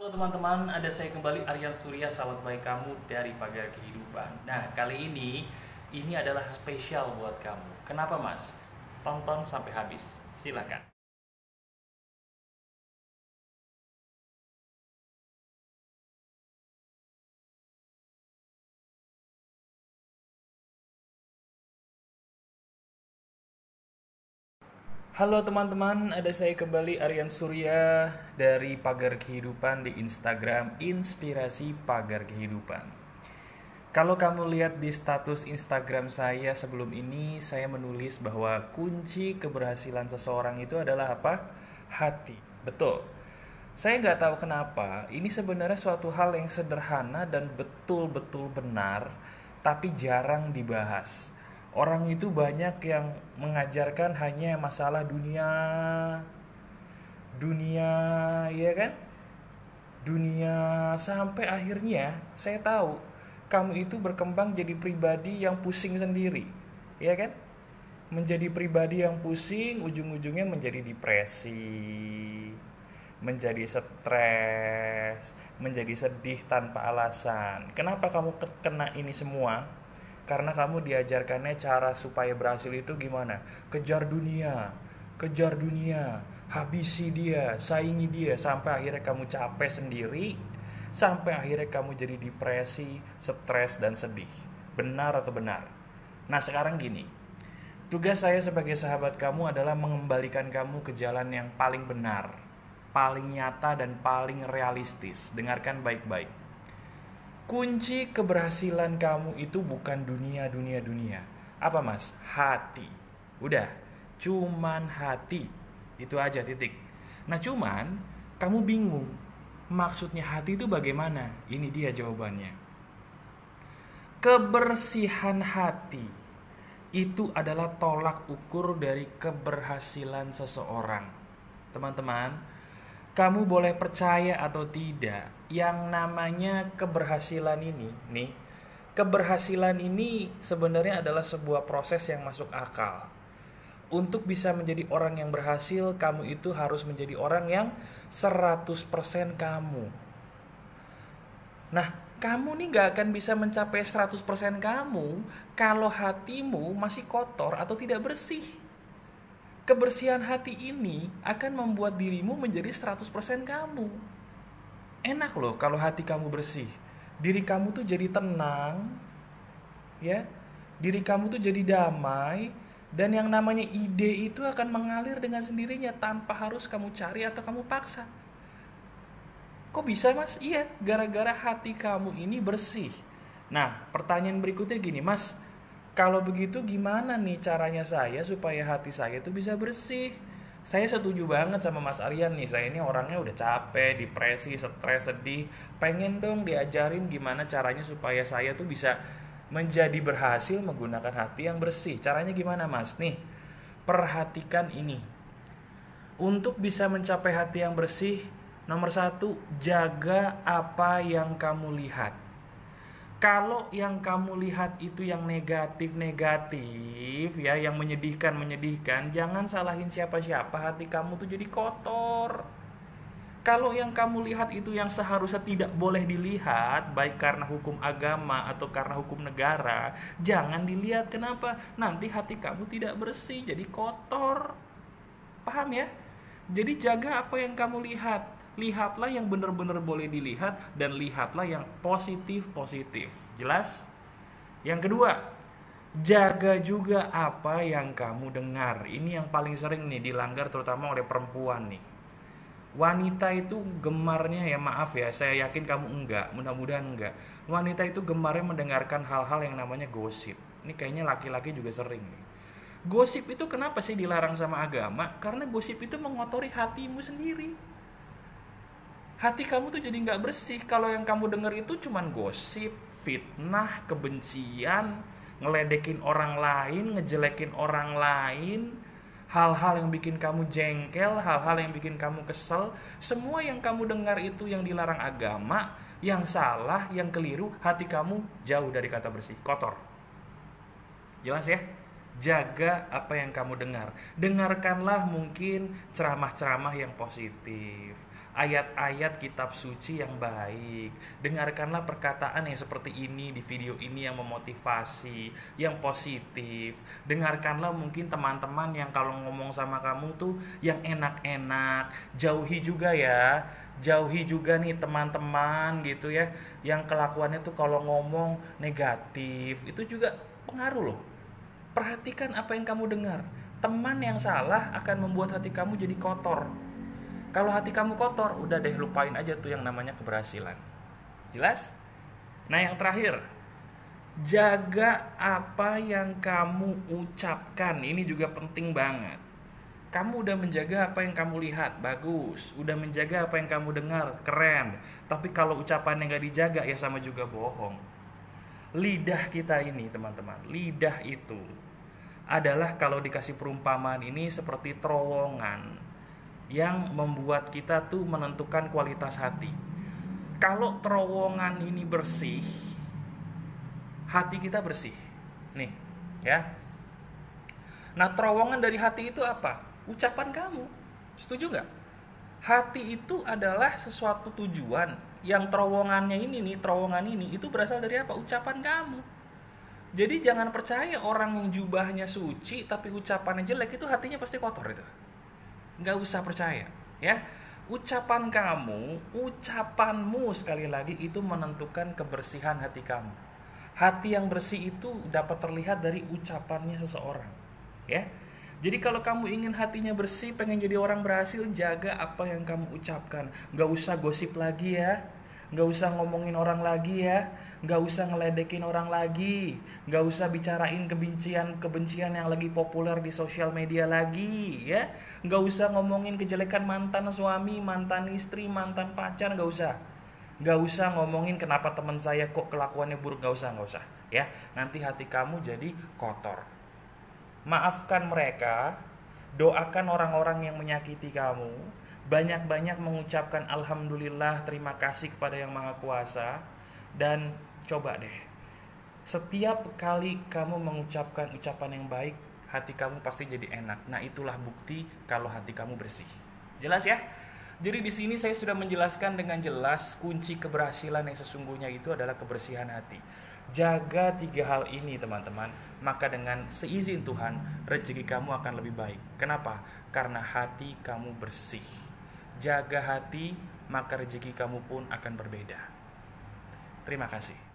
Halo teman-teman, ada saya kembali Aryan Surya, sahabat baik kamu dari Pagar Kehidupan. Nah, kali ini adalah spesial buat kamu. Kenapa mas? Tonton sampai habis, silakan. Halo teman-teman, ada saya kembali Aryan Surya dari Pagar Kehidupan di Instagram Inspirasi Pagar Kehidupan. Kalau kamu lihat di status Instagram saya sebelum ini, saya menulis bahwa kunci keberhasilan seseorang itu adalah apa? Hati. Betul. Saya nggak tahu kenapa, ini sebenarnya suatu hal yang sederhana dan betul-betul benar, tapi jarang dibahas. Orang itu banyak yang mengajarkan hanya masalah dunia, dunia, ya kan? Dunia sampai akhirnya saya tahu kamu itu berkembang jadi pribadi yang pusing sendiri, ya kan? Menjadi pribadi yang pusing, ujung-ujungnya menjadi depresi, menjadi stres, menjadi sedih tanpa alasan. Kenapa kamu kena ini semua? Karena kamu diajarkannya cara supaya berhasil itu gimana? Kejar dunia, habisi dia, saingi dia, sampai akhirnya kamu capek sendiri, sampai akhirnya kamu jadi depresi, stres, dan sedih. Benar atau benar? Nah sekarang gini, tugas saya sebagai sahabat kamu adalah mengembalikan kamu ke jalan yang paling benar, paling nyata dan paling realistis. Dengarkan baik-baik. Kunci keberhasilan kamu itu bukan dunia. Apa mas? Hati. Udah, cuman hati. Itu aja titik. Nah cuman, kamu bingung. Maksudnya hati itu bagaimana? Ini dia jawabannya. Kebersihan hati itu adalah tolak ukur dari keberhasilan seseorang. Teman-teman, kamu boleh percaya atau tidak, yang namanya keberhasilan ini, keberhasilan ini sebenarnya adalah sebuah proses yang masuk akal. Untuk bisa menjadi orang yang berhasil, kamu itu harus menjadi orang yang 100% kamu. Nah, kamu nih gak akan bisa mencapai 100% kamu kalau hatimu masih kotor atau tidak bersih. Kebersihan hati ini akan membuat dirimu menjadi 100% kamu. Enak loh kalau hati kamu bersih. Diri kamu tuh jadi tenang, ya. Diri kamu tuh jadi damai, dan yang namanya ide itu akan mengalir dengan sendirinya tanpa harus kamu cari atau kamu paksa. Kok bisa mas? Iya, gara-gara hati kamu ini bersih. Nah, pertanyaan berikutnya gini, mas, kalau begitu gimana nih caranya saya supaya hati saya itu bisa bersih? Saya setuju banget sama Mas Aryan nih. Saya ini orangnya udah capek, depresi, stres, sedih. Pengen dong diajarin gimana caranya supaya saya tuh bisa menjadi berhasil menggunakan hati yang bersih. Caranya gimana Mas? Nih, perhatikan ini. Untuk bisa mencapai hati yang bersih, nomor satu, jaga apa yang kamu lihat. Kalau yang kamu lihat itu yang negatif-negatif, ya, yang menyedihkan, jangan salahin siapa-siapa, hati kamu tuh jadi kotor. Kalau yang kamu lihat itu yang seharusnya tidak boleh dilihat, baik karena hukum agama atau karena hukum negara, jangan dilihat. Kenapa? Nanti hati kamu tidak bersih, jadi kotor. Paham ya? Jadi jaga apa yang kamu lihat. Lihatlah yang benar-benar boleh dilihat dan lihatlah yang positif-positif. Jelas? Yang kedua, jaga juga apa yang kamu dengar. Ini yang paling sering nih dilanggar terutama oleh perempuan nih. Wanita itu gemarnya, ya maaf ya, saya yakin kamu enggak, mudah-mudahan enggak. Wanita itu gemarnya mendengarkan hal-hal yang namanya gosip. Ini kayaknya laki-laki juga sering nih. Gosip itu kenapa sih dilarang sama agama? Karena gosip itu mengotori hatimu sendiri. Hati kamu tuh jadi nggak bersih kalau yang kamu dengar itu cuman gosip, fitnah, kebencian, ngeledekin orang lain, ngejelekin orang lain, hal-hal yang bikin kamu jengkel, hal-hal yang bikin kamu kesel. Semua yang kamu dengar itu yang dilarang agama, yang salah, yang keliru. Hati kamu jauh dari kata bersih, kotor. Jelas ya? Jaga apa yang kamu dengar. Dengarkanlah mungkin ceramah-ceramah yang positif. ayat-ayat kitab suci yang baik. Dengarkanlah perkataan yang seperti ini di video ini yang memotivasi, yang positif. Dengarkanlah mungkin teman-teman yang kalau ngomong sama kamu tuh yang enak-enak. Jauhi juga ya. Jauhi juga nih teman-teman gitu ya, yang kelakuannya tuh kalau ngomong negatif. Itu juga pengaruh loh. Perhatikan apa yang kamu dengar. Teman yang salah akan membuat hati kamu jadi kotor. Kalau hati kamu kotor, udah deh lupain aja tuh yang namanya keberhasilan. Jelas? Nah, yang terakhir, jaga apa yang kamu ucapkan. Ini juga penting banget. Kamu udah menjaga apa yang kamu lihat, bagus. Udah menjaga apa yang kamu dengar, keren. Tapi kalau ucapannya nggak dijaga, ya sama juga bohong. Lidah kita ini, teman-teman, lidah itu adalah kalau dikasih perumpamaan ini seperti terowongan yang membuat kita tuh menentukan kualitas hati. Kalau terowongan ini bersih, hati kita bersih. Nih, ya. Nah, terowongan dari hati itu apa? Ucapan kamu. Setuju nggak? Hati itu adalah sesuatu tujuan. Yang terowongan ini itu berasal dari apa? Ucapan kamu. Jadi jangan percaya orang yang jubahnya suci tapi ucapannya jelek, itu hatinya pasti kotor itu. Nggak usah percaya, ya. Ucapan kamu, ucapanmu sekali lagi itu menentukan kebersihan hati kamu. Hati yang bersih itu dapat terlihat dari ucapannya seseorang, ya. Jadi kalau kamu ingin hatinya bersih, pengen jadi orang berhasil, jaga apa yang kamu ucapkan. Nggak usah gosip lagi ya. Nggak usah ngomongin orang lagi ya. Nggak usah ngeledekin orang lagi. Nggak usah bicarain kebencian yang lagi populer di sosial media lagi ya. Nggak usah ngomongin kejelekan mantan suami, mantan istri, mantan pacar. Nggak usah. Nggak usah ngomongin kenapa teman saya kok kelakuannya buruk. Nggak usah ya. Nanti hati kamu jadi kotor. Maafkan mereka. Doakan orang-orang yang menyakiti kamu. Banyak-banyak mengucapkan alhamdulillah, terima kasih kepada yang maha kuasa. Dan coba deh, setiap kali kamu mengucapkan ucapan yang baik, hati kamu pasti jadi enak. Nah, itulah bukti kalau hati kamu bersih. Jelas ya? Jadi di sini saya sudah menjelaskan dengan jelas kunci keberhasilan yang sesungguhnya itu adalah kebersihan hati. Jaga 3 hal ini teman-teman, maka dengan seizin Tuhan, rezeki kamu akan lebih baik. Kenapa? Karena hati kamu bersih. Jaga hati, maka rezeki kamu pun akan berbeda. Terima kasih.